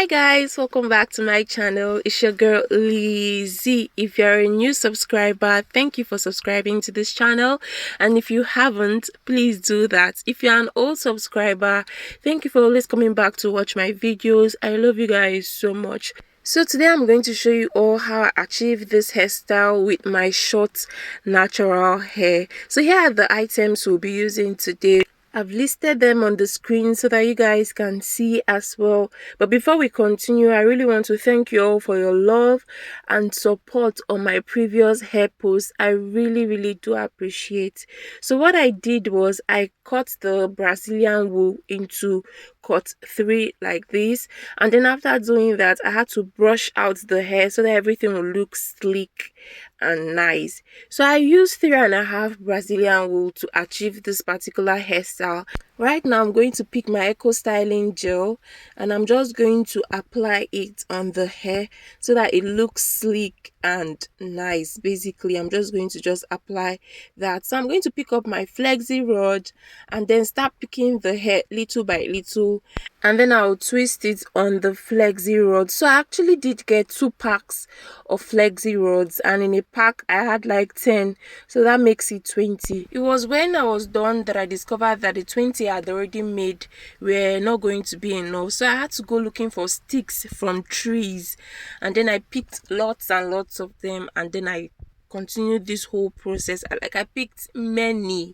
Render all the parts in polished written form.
Hi guys, welcome back to my channel. It's your girl Lizzie. If you're a new subscriber, thank you for subscribing to this channel, and if you haven't, please do that. If you're an old subscriber, thank you for always coming back to watch my videos. I love you guys so much. So today I'm going to show you all how I achieve this hairstyle with my short natural hair. So here are the items we'll be using today. I've listed them on the screen so that you guys can see as well. But before we continue, I really want to thank you all for your love and support on my previous hair posts. I really do appreciate. So what I did was I cut the Brazilian wool into cut 3 like this, and then after doing that I had to brush out the hair so that everything will look sleek and nice. So I used 3.5 Brazilian wool to achieve this particular hairstyle. Right now I'm going to pick my eco styling gel and I'm just going to apply it on the hair so that it looks sleek and nice. Basically I'm just going to apply that. So I'm going to pick up my flexi rod and then start picking the hair little by little, and then I'll twist it on the flexi rod. So I actually did get 2 packs of flexi rods, and in a pack I had like 10, so that makes it 20. It was when I was done that I discovered that the 20 I had already made were not going to be enough, so I had to go looking for sticks from trees, and then I picked lots and lots of them, and then I continued this whole process. I picked many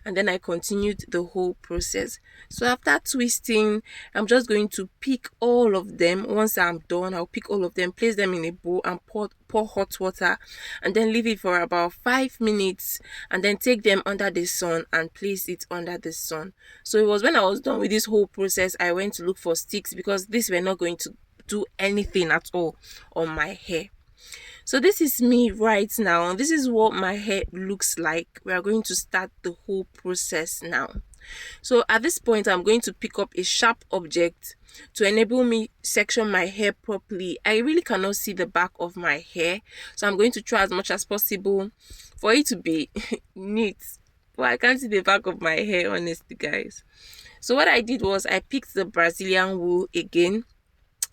and then I continued the whole process. So after twisting, I'm just going to pick all of them. Once I'm done, I'll pick all of them, place them in a bowl and pour hot water, and then leave it for about 5 minutes, and then take them under the sun and place it under the sun. So it was when I was done with this whole process I went to look for sticks, because these were not going to do anything at all on my hair. So this is me right now. This is what my hair looks like. We are going to start the whole process now. So at this point, I'm going to pick up a sharp object to enable me section my hair properly. I really cannot see the back of my hair, so I'm going to try as much as possible for it to be neat. But I can't see the back of my hair, honestly, guys. So what I did was I picked the Brazilian wool again,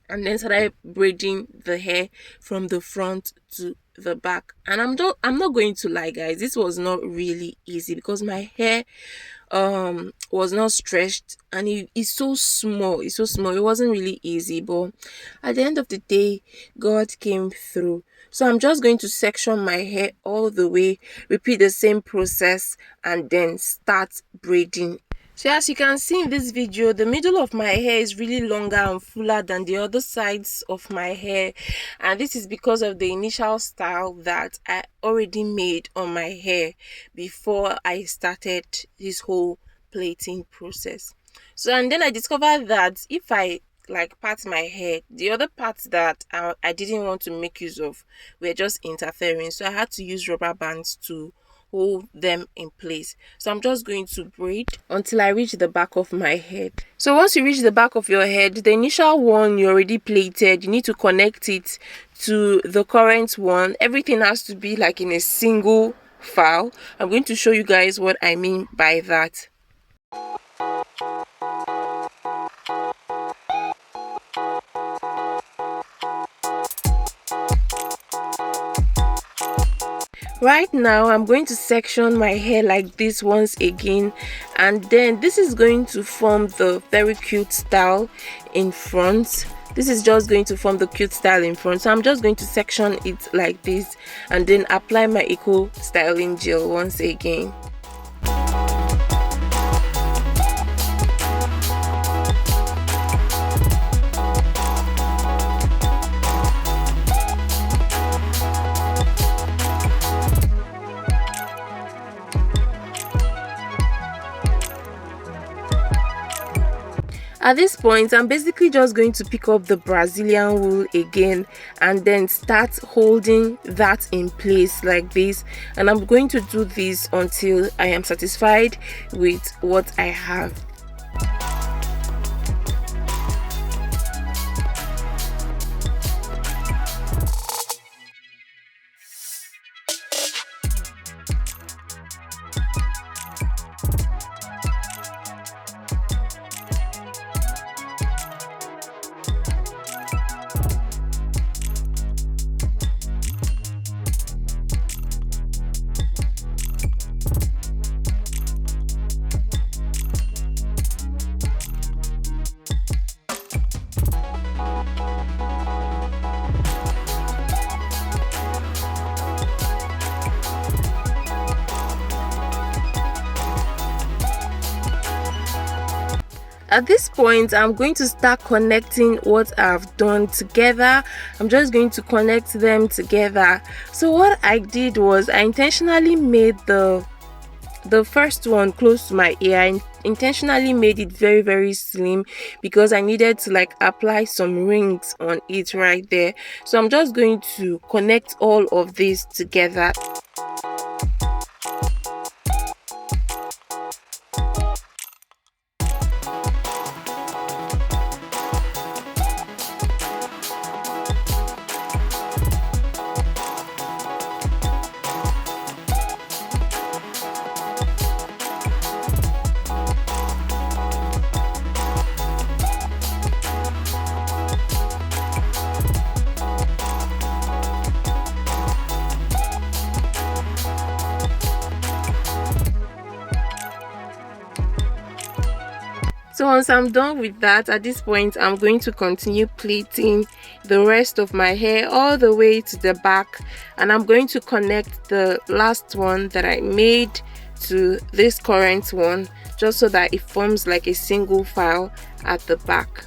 and then started braiding the hair from the front to the back. And I'm not going to lie, guys, this was not really easy because my hair was not stretched, and it's so small. It wasn't really easy, but at the end of the day God came through. So I'm just going to section my hair all the way, repeat the same process, and then start braiding. So as you can see in this video, the middle of my hair is really longer and fuller than the other sides of my hair, and this is because of the initial style that I already made on my hair before I started this whole plaiting process. So and then I discovered that if I part my hair, the other parts that I didn't want to make use of were just interfering, so I had to use rubber bands to hold them in place. So I'm just going to braid until I reach the back of my head. So once you reach the back of your head, the initial one you already plaited, you need to connect it to the current one. Everything has to be like in a single file. I'm going to show you guys what I mean by that. Right now I'm going to section my hair like this once again, and then this is going to form the very cute style in front. This is just going to form the cute style in front. So I'm just going to section it like this and then apply my eco styling gel once again. At this point, I'm basically just going to pick up the Brazilian wool again and then start holding that in place like this, and I'm going to do this until I am satisfied with what I have. At this point, I'm going to start connecting what I've done together. I'm just going to connect them together. So what I did was I intentionally made the first one close to my ear. I intentionally made it very slim because I needed to like apply some rings on it right there. So I'm just going to connect all of this together. So once I'm done with that, at this point I'm going to continue plaiting the rest of my hair all the way to the back, and I'm going to connect the last one that I made to this current one just so that it forms like a single file at the back.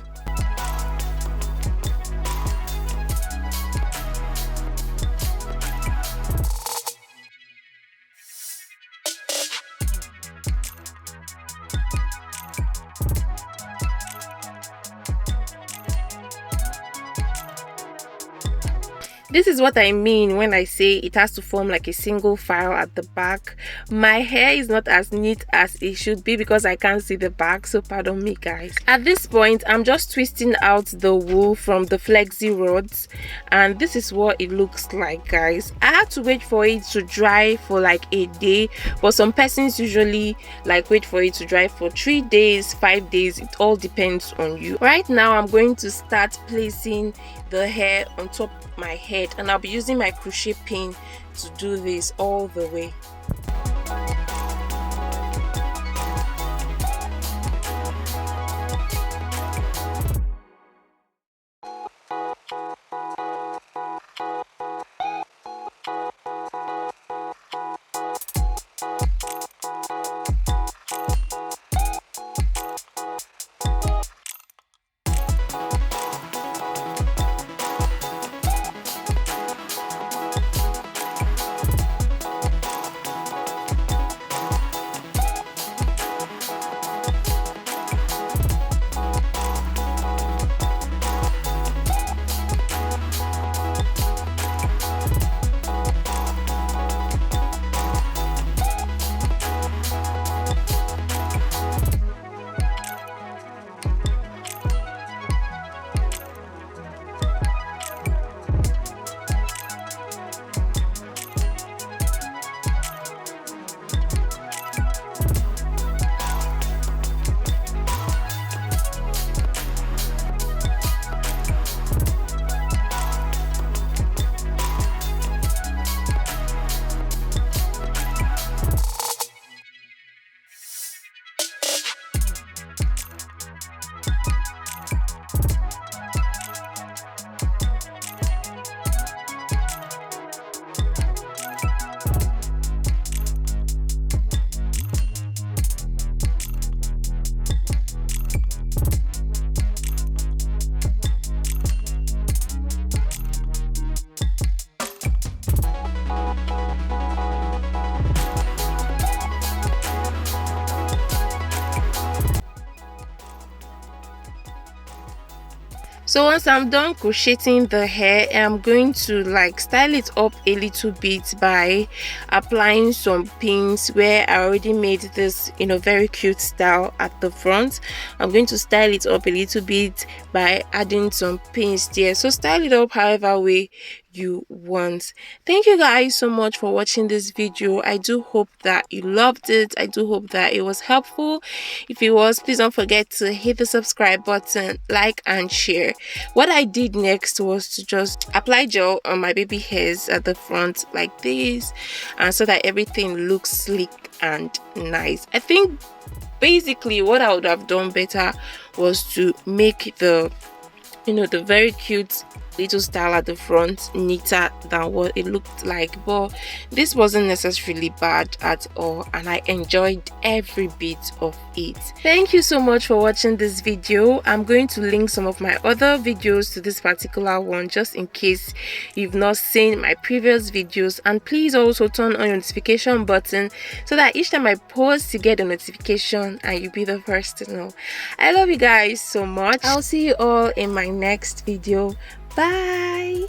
This is what I mean when I say it has to form like a single file at the back. My hair is not as neat as it should be because I can't see the back, so pardon me guys. At this point, I'm just twisting out the wool from the flexi rods, and this is what it looks like, guys. I had to wait for it to dry for like a day, but some persons usually like wait for it to dry for 3 days, 5 days. It all depends on you. Right now I'm going to start placing the hair on top of my head, and I'll be using my crochet pin to do this all the way. So once I'm done crocheting the hair, I'm going to like style it up a little bit by applying some pins where I already made this, very cute style at the front. I'm going to style it up a little bit by adding some pins there. So style it up however way you want. Thank you guys so much for watching this video. I do hope that you loved it. I do hope that it was helpful. If it was, please don't forget to hit the subscribe button, like and share. What I did next was to just apply gel on my baby hairs at the front like this, and so that everything looks sleek and nice. I think basically what I would have done better was to make the the very cute little style at the front neater than what it looked like, but this wasn't necessarily bad at all, and I enjoyed every bit of it. Thank you so much for watching this video. I'm going to link some of my other videos to this particular one just in case you've not seen my previous videos, and please also turn on your notification button so that each time I post you get a notification and you'll be the first to know. I love you guys so much. I'll see you all in my next video. Bye.